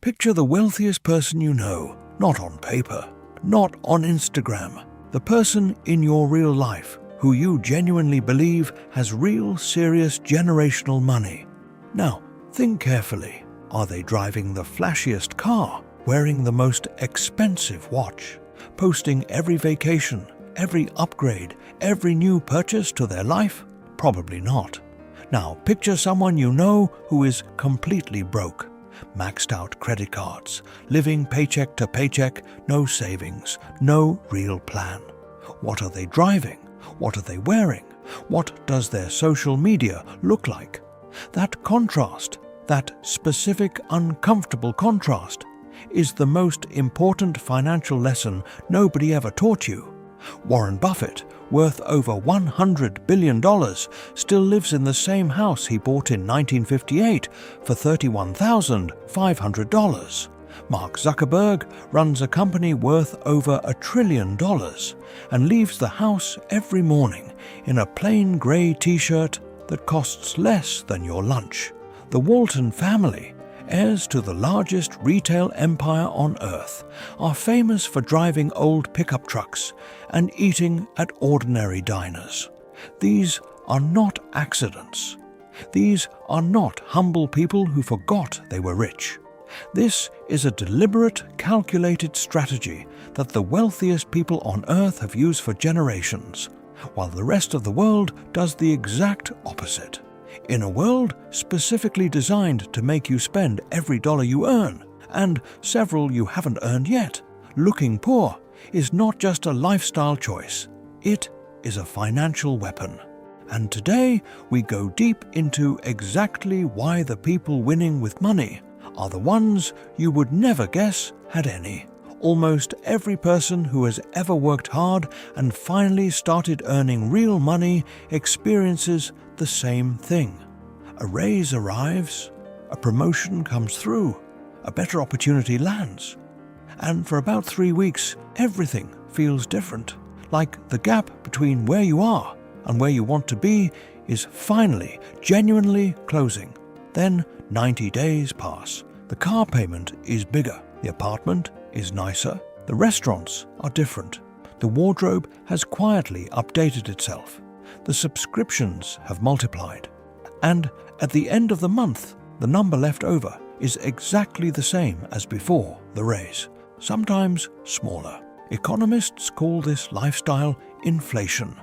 Picture the wealthiest person you know, not on paper, not on Instagram, the person in your real life who you genuinely believe has real, serious generational money. Now, think carefully. Are they driving the flashiest car, wearing the most expensive watch, posting every vacation, every upgrade, every new purchase to their life? Probably not. Now, picture someone you know who is completely broke. Maxed out credit cards, living paycheck to paycheck, no savings, no real plan. What are they driving? What are they wearing? What does their social media look like? That contrast, that specific uncomfortable contrast, is the most important financial lesson nobody ever taught you. Warren Buffett, worth over $100 billion, still lives in the same house he bought in 1958 for $31,500. Mark Zuckerberg runs a company worth over $1 trillion and leaves the house every morning in a plain grey t-shirt that costs less than your lunch. The Walton family, heirs to the largest retail empire on earth, are famous for driving old pickup trucks and eating at ordinary diners. These are not accidents. These are not humble people who forgot they were rich. This is a deliberate, calculated strategy that the wealthiest people on earth have used for generations, while the rest of the world does the exact opposite. In a world specifically designed to make you spend every dollar you earn, and several you haven't earned yet, looking poor is not just a lifestyle choice, it is a financial weapon. And today we go deep into exactly why the people winning with money are the ones you would never guess had any. Almost every person who has ever worked hard and finally started earning real money experiences the same thing. A raise arrives, a promotion comes through, a better opportunity lands. And for about 3 weeks, everything feels different, like the gap between where you are and where you want to be is finally, genuinely closing. Then 90 days pass. The car payment is bigger. The apartment is nicer. The restaurants are different. The wardrobe has quietly updated itself. The subscriptions have multiplied. And at the end of the month, the number left over is exactly the same as before the raise, sometimes smaller. Economists call this lifestyle inflation.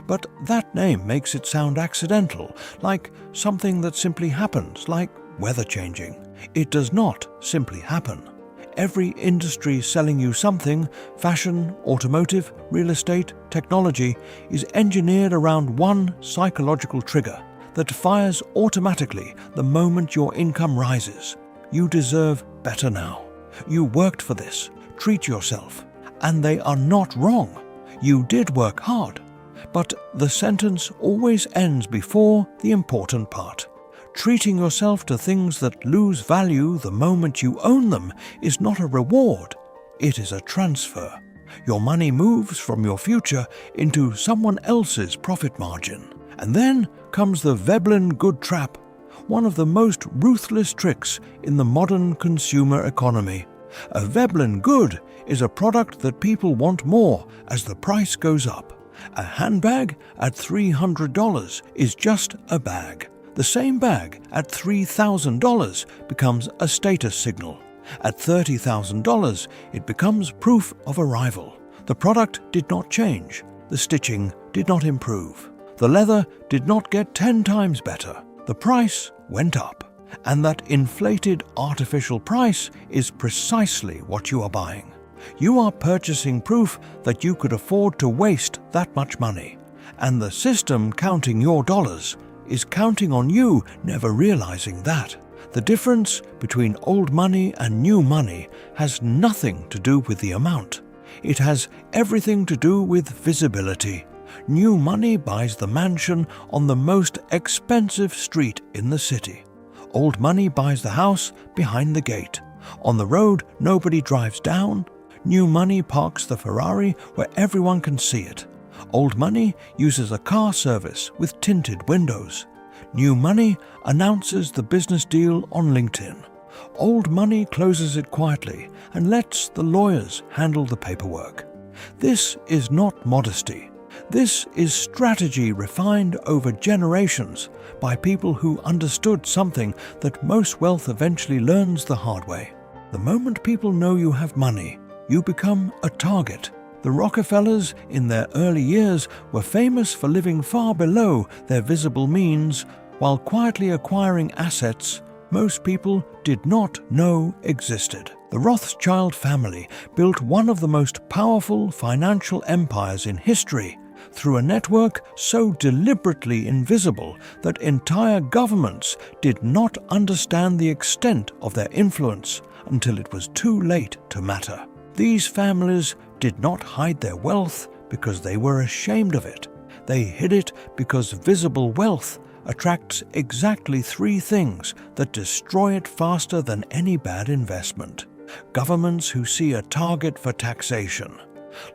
But that name makes it sound accidental, like something that simply happens, like weather changing. It does not simply happen. Every industry selling you something, fashion, automotive, real estate, technology, is engineered around one psychological trigger that fires automatically the moment your income rises. You deserve better now. You worked for this. Treat yourself. And they are not wrong. You did work hard. But the sentence always ends before the important part. Treating yourself to things that lose value the moment you own them is not a reward, it is a transfer. Your money moves from your future into someone else's profit margin. And then comes the Veblen good trap, one of the most ruthless tricks in the modern consumer economy. A Veblen good is a product that people want more as the price goes up. A handbag at $300 is just a bag. The same bag at $3,000 becomes a status signal. At $30,000, it becomes proof of arrival. The product did not change. The stitching did not improve. The leather did not get 10 times better. The price went up. And that inflated artificial price is precisely what you are buying. You are purchasing proof that you could afford to waste that much money. And the system counting your dollars is counting on you never realizing that. The difference between old money and new money has nothing to do with the amount. It has everything to do with visibility. New money buys the mansion on the most expensive street in the city. Old money buys the house behind the gate. On the road nobody drives down. New money parks the Ferrari where everyone can see it. Old money uses a car service with tinted windows. New money announces the business deal on LinkedIn. Old money closes it quietly and lets the lawyers handle the paperwork. This is not modesty. This is strategy refined over generations by people who understood something that most wealth eventually learns the hard way. The moment people know you have money, you become a target. The Rockefellers, in their early years, were famous for living far below their visible means while quietly acquiring assets most people did not know existed. The Rothschild family built one of the most powerful financial empires in history through a network so deliberately invisible that entire governments did not understand the extent of their influence until it was too late to matter. These families did not hide their wealth because they were ashamed of it. They hid it because visible wealth attracts exactly three things that destroy it faster than any bad investment. Governments who see a target for taxation,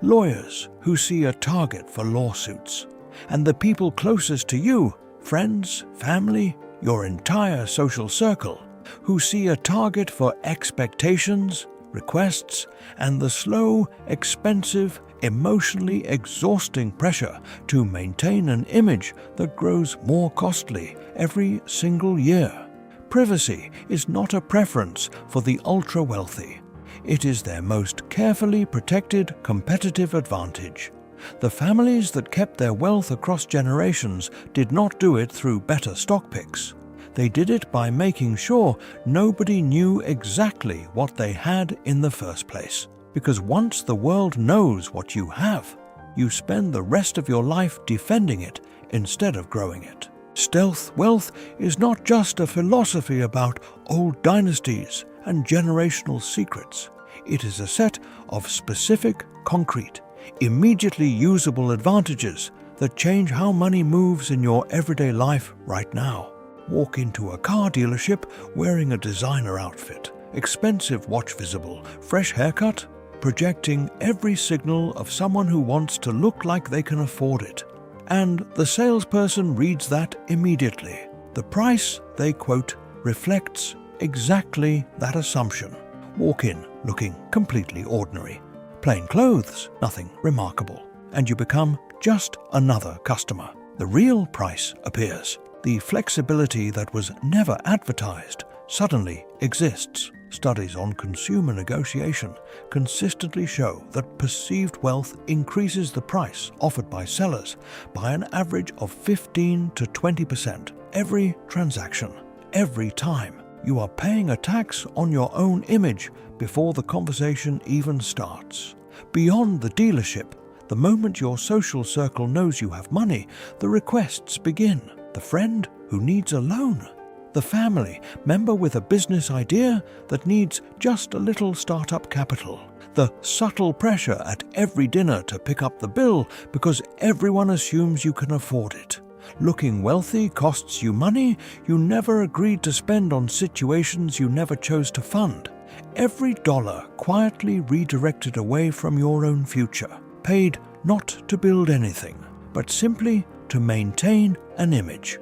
lawyers who see a target for lawsuits, and the people closest to you, friends, family, your entire social circle, who see a target for expectations, requests, and the slow, expensive, emotionally exhausting pressure to maintain an image that grows more costly every single year. Privacy is not a preference for the ultra-wealthy. It is their most carefully protected competitive advantage. The families that kept their wealth across generations did not do it through better stock picks. They did it by making sure nobody knew exactly what they had in the first place. Because once the world knows what you have, you spend the rest of your life defending it instead of growing it. Stealth wealth is not just a philosophy about old dynasties and generational secrets. It is a set of specific, concrete, immediately usable advantages that change how money moves in your everyday life right now. Walk into a car dealership wearing a designer outfit, expensive watch visible, fresh haircut, projecting every signal of someone who wants to look like they can afford it. And the salesperson reads that immediately. The price they quote reflects exactly that assumption. Walk in looking completely ordinary. Plain clothes, nothing remarkable. And you become just another customer. The real price appears. The flexibility that was never advertised suddenly exists. Studies on consumer negotiation consistently show that perceived wealth increases the price offered by sellers by an average of 15 to 20% every transaction. Every time you are paying a tax on your own image before the conversation even starts. Beyond the dealership, the moment your social circle knows you have money, the requests begin. The friend who needs a loan. The family member with a business idea that needs just a little startup capital. The subtle pressure at every dinner to pick up the bill because everyone assumes you can afford it. Looking wealthy costs you money you never agreed to spend on situations you never chose to fund. Every dollar quietly redirected away from your own future, paid not to build anything, but simply to maintain an image.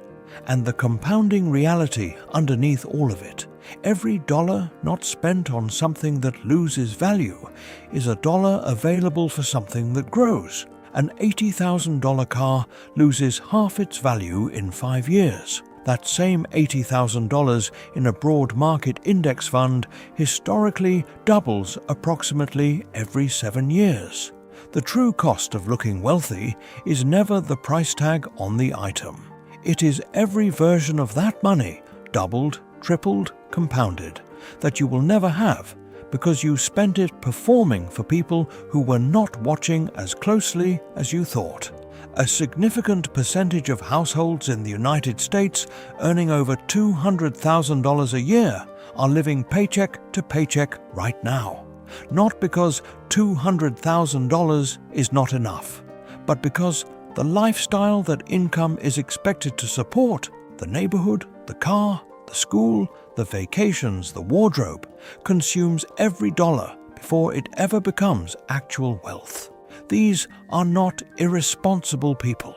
And the compounding reality underneath all of it, every dollar not spent on something that loses value is a dollar available for something that grows. An $80,000 car loses half its value in 5 years. That same $80,000 in a broad market index fund historically doubles approximately every 7 years. The true cost of looking wealthy is never the price tag on the item. It is every version of that money, doubled, tripled, compounded, that you will never have because you spent it performing for people who were not watching as closely as you thought. A significant percentage of households in the United States earning over $200,000 a year are living paycheck to paycheck right now. Not because $200,000 is not enough, but because the lifestyle that income is expected to support, the neighborhood, the car, the school, the vacations, the wardrobe, consumes every dollar before it ever becomes actual wealth. These are not irresponsible people.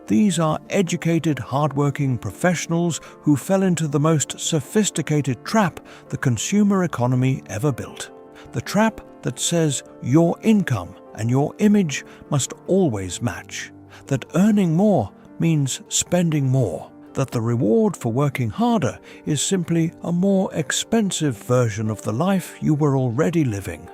These are educated, hardworking professionals who fell into the most sophisticated trap the consumer economy ever built. The trap that says your income and your image must always match, that earning more means spending more, that the reward for working harder is simply a more expensive version of the life you were already living.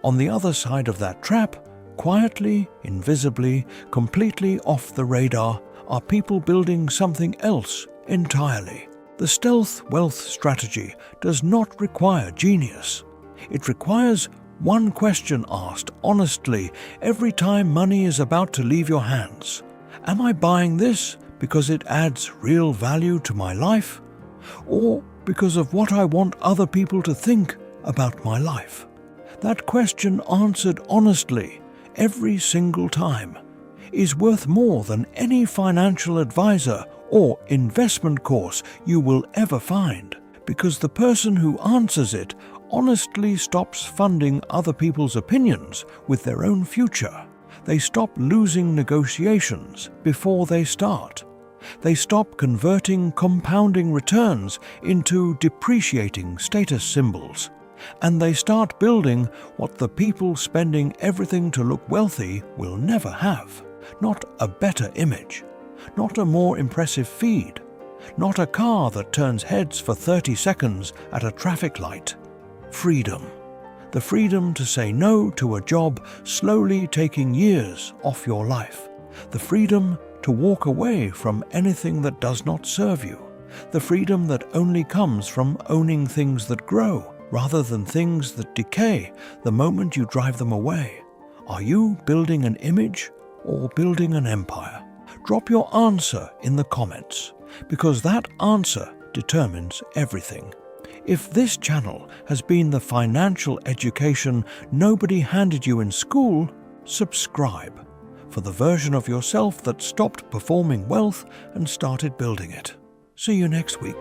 On the other side of that trap, quietly, invisibly, completely off the radar, are people building something else entirely. The stealth wealth strategy does not require genius. It requires one question asked honestly every time money is about to leave your hands. Am I buying this because it adds real value to my life, or because of what I want other people to think about my life? That question answered honestly every single time is worth more than any financial advisor or investment course you will ever find, because the person who answers it honestly stops funding other people's opinions with their own future. They stop losing negotiations before they start. They stop converting compounding returns into depreciating status symbols. And they start building what the people spending everything to look wealthy will never have. Not a better image, not a more impressive feed, not a car that turns heads for 30 seconds at a traffic light. Freedom. The freedom to say no to a job slowly taking years off your life. The freedom to walk away from anything that does not serve you. The freedom that only comes from owning things that grow, rather than things that decay the moment you drive them away. Are you building an image or building an empire? Drop your answer in the comments, because that answer determines everything. If this channel has been the financial education nobody handed you in school, subscribe for the version of yourself that stopped performing wealth and started building it. See you next week.